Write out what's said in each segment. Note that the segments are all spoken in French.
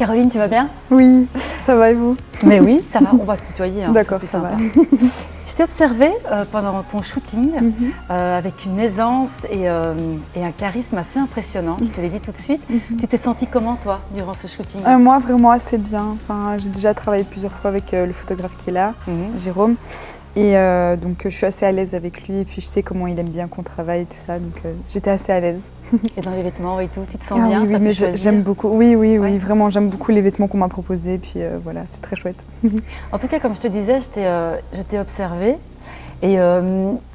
Caroline, tu vas bien? Oui, ça va et vous? Mais oui, ça va, on va se tutoyer. Hein, d'accord, ça va. Je t'ai observé pendant ton shooting avec une aisance et un charisme assez impressionnant, je te l'ai dit tout de suite. Tu t'es sentie comment toi, durant ce shooting? Moi, vraiment assez bien. Enfin, j'ai déjà travaillé plusieurs fois avec le photographe qui est là, Jérôme. Et donc je suis assez à l'aise avec lui et puis je sais comment il aime bien qu'on travaille et tout ça, donc j'étais assez à l'aise. Et dans les vêtements et tout, tu te sens bien? Oui, mais j'aime beaucoup, oui, vraiment j'aime beaucoup les vêtements qu'on m'a proposés, puis voilà, c'est très chouette. En tout cas, comme je te disais, je t'ai observé et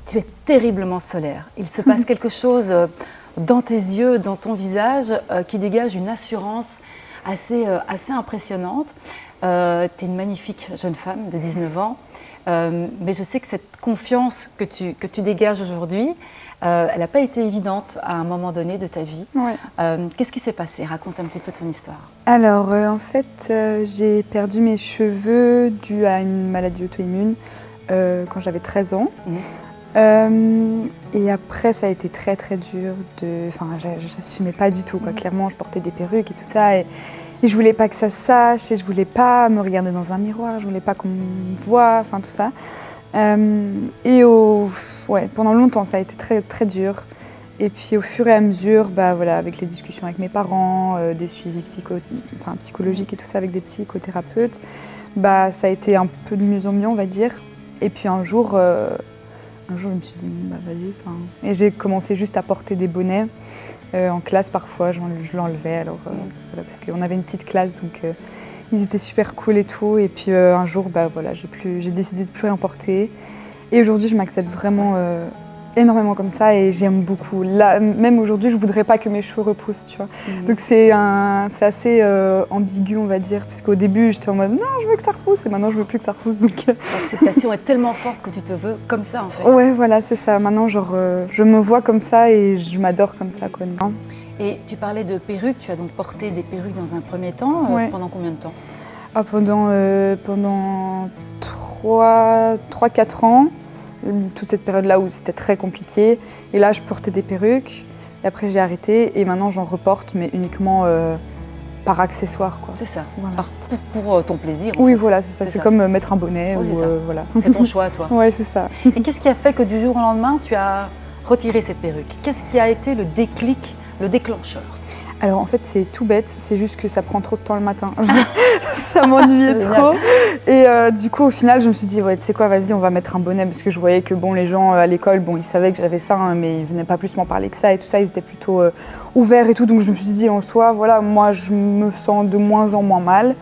tu es terriblement solaire. Il se passe quelque chose dans tes yeux, dans ton visage, qui dégage une assurance assez impressionnante. Tu es une magnifique jeune femme de 19 ans. Mais je sais que cette confiance que tu dégages aujourd'hui, elle n'a pas été évidente à un moment donné de ta vie. Ouais. Qu'est-ce qui s'est passé? Raconte un petit peu ton histoire. Alors, en fait, j'ai perdu mes cheveux dû à une maladie auto-immune quand j'avais 13 ans. Et après, ça a été très très dur. Enfin, j'assumais pas du tout, quoi. Clairement, je portais des perruques et tout ça. Et je voulais pas que ça se sache, et je voulais pas me regarder dans un miroir, je voulais pas qu'on me voie, enfin tout ça. Pendant longtemps, ça a été très très dur. Et puis au fur et à mesure, voilà, avec les discussions avec mes parents, des suivis psychologiques et tout ça avec des psychothérapeutes, ça a été un peu de mieux en mieux, on va dire. Et puis un jour, je me suis dit, vas-y. Et j'ai commencé juste à porter des bonnets. En classe, parfois, je l'enlevais, voilà, parce qu'on avait une petite classe, donc ils étaient super cool et tout. Et puis un jour, voilà, j'ai décidé de plus rien porter. Et aujourd'hui, je m'accepte vraiment énormément comme ça et j'aime beaucoup. Là, même aujourd'hui, je voudrais pas que mes cheveux repoussent, tu vois. Donc c'est assez ambigu, on va dire, puisqu'au début, j'étais en mode non, je veux que ça repousse, et maintenant, je veux plus que ça repousse. Donc l'acceptation est tellement forte que tu te veux comme ça, en fait. Ouais, voilà, c'est ça. Maintenant, je me vois comme ça et je m'adore comme ça, quoi. Et tu parlais de perruques, tu as donc porté des perruques dans un premier temps. Pendant combien de temps? Pendant 3-4 ans. Toute cette période-là où c'était très compliqué. Et là, je portais des perruques. Et après, j'ai arrêté. Et maintenant, j'en reporte, mais uniquement par accessoire, quoi. C'est ça. Voilà. Pour ton plaisir. Oui, voilà, c'est ça. C'est comme mettre un bonnet. Oui, voilà. C'est ton choix, toi. Ouais, c'est ça. Et qu'est-ce qui a fait que du jour au lendemain, tu as retiré cette perruque? Qu'est-ce qui a été le déclic, le déclencheur? Alors en fait c'est tout bête, c'est juste que ça prend trop de temps le matin. Ça m'ennuyait trop. Et du coup au final je me suis dit ouais tu sais quoi, vas-y on va mettre un bonnet, parce que je voyais que les gens à l'école, ils savaient que j'avais ça, mais ils venaient pas plus m'en parler que ça et tout ça, ils étaient plutôt ouverts et tout, donc je me suis dit en soi voilà, moi je me sens de moins en moins mal,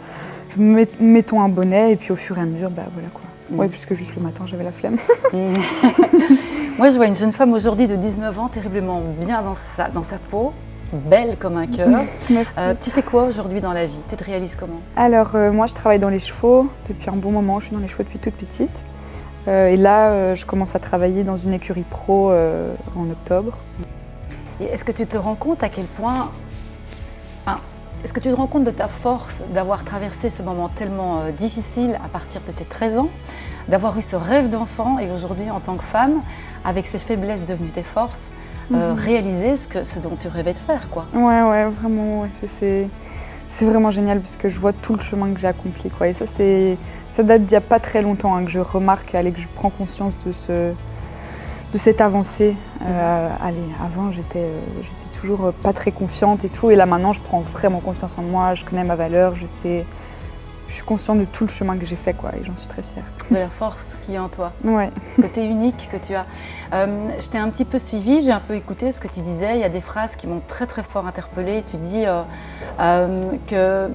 mettons un bonnet et puis au fur et à mesure voilà quoi. Ouais, puisque juste le matin j'avais la flemme. Moi je vois une jeune femme aujourd'hui de 19 ans terriblement bien dans sa peau, belle comme un cœur. Tu fais quoi aujourd'hui dans la vie? Tu te réalises comment? Alors moi je travaille dans les chevaux depuis un bon moment, je suis dans les chevaux depuis toute petite. Et là je commence à travailler dans une écurie pro en octobre. Et est-ce que tu te rends compte à quel point, est-ce que tu te rends compte de ta force d'avoir traversé ce moment tellement difficile à partir de tes 13 ans, d'avoir eu ce rêve d'enfant et aujourd'hui en tant que femme, avec ses faiblesses devenues tes forces, réaliser ce dont tu rêvais de faire, quoi. Ouais, vraiment, ouais, c'est vraiment génial parce que je vois tout le chemin que j'ai accompli, quoi. Et ça date d'il n'y a pas très longtemps que je remarque, que je prends conscience de cette avancée. Avant, j'étais toujours pas très confiante et tout, et là maintenant, je prends vraiment confiance en moi, je connais ma valeur, je suis consciente de tout le chemin que j'ai fait, quoi, et j'en suis très fière. De la force qui est en toi, ouais. Ce côté unique que tu as. Je t'ai un petit peu suivi, j'ai un peu écouté ce que tu disais, il y a des phrases qui m'ont très très fort interpellée. Tu dis que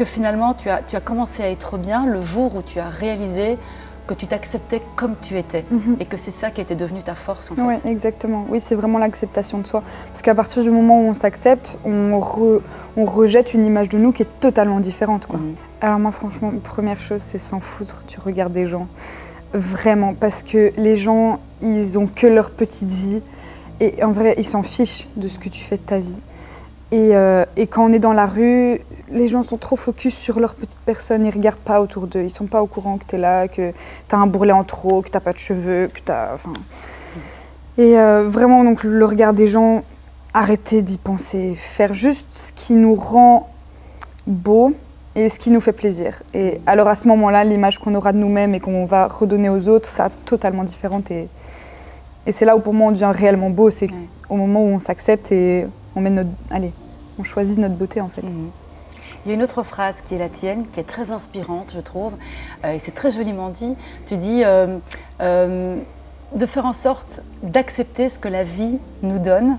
finalement tu as commencé à être bien le jour où tu as réalisé que tu t'acceptais comme tu étais et que c'est ça qui était devenu ta force en fait. Oui, exactement. Oui, c'est vraiment l'acceptation de soi. Parce qu'à partir du moment où on s'accepte, on rejette une image de nous qui est totalement différente, quoi. Alors moi, franchement, première chose, c'est s'en foutre du regard des gens. Vraiment, parce que les gens, ils ont que leur petite vie. Et en vrai, ils s'en fichent de ce que tu fais de ta vie. Et quand on est dans la rue, les gens sont trop focus sur leur petite personne, ils ne regardent pas autour d'eux, ils ne sont pas au courant que tu es là, que tu as un bourrelet en trop, que tu n'as pas de cheveux, que tu as... Et vraiment, donc, le regard des gens, arrêtez d'y penser, faire juste ce qui nous rend beau et ce qui nous fait plaisir. Et alors à ce moment-là, l'image qu'on aura de nous-mêmes et qu'on va redonner aux autres, ça totalement différente. Et c'est là où pour moi on devient réellement beau, c'est au moment où on s'accepte et on met on choisit notre beauté en fait. Il y a une autre phrase qui est la tienne, qui est très inspirante, je trouve, et c'est très joliment dit. Tu dis de faire en sorte d'accepter ce que la vie nous donne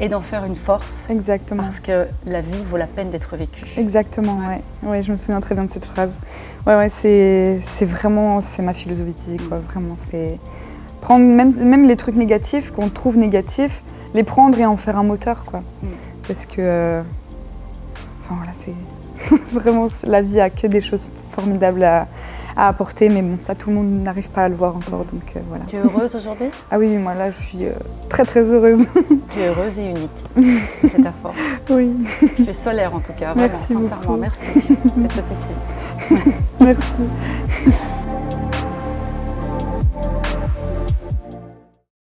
et d'en faire une force. Exactement. Parce que la vie vaut la peine d'être vécue. Exactement, ouais, je me souviens très bien de cette phrase. Ouais, c'est vraiment, c'est ma philosophie de vie, quoi. Vraiment, c'est prendre même les trucs négatifs qu'on trouve négatifs, les prendre et en faire un moteur, quoi. Parce que, enfin voilà, c'est vraiment, la vie a que des choses formidables à apporter, mais bon, ça, tout le monde n'arrive pas à le voir encore, donc voilà. Tu es heureuse aujourd'hui? Ah oui, moi là, je suis très très heureuse. Tu es heureuse et unique, c'est ta force. Oui. Tu es solaire en tout cas, vraiment, merci sincèrement, beaucoup. merci, c'est topissime. Merci.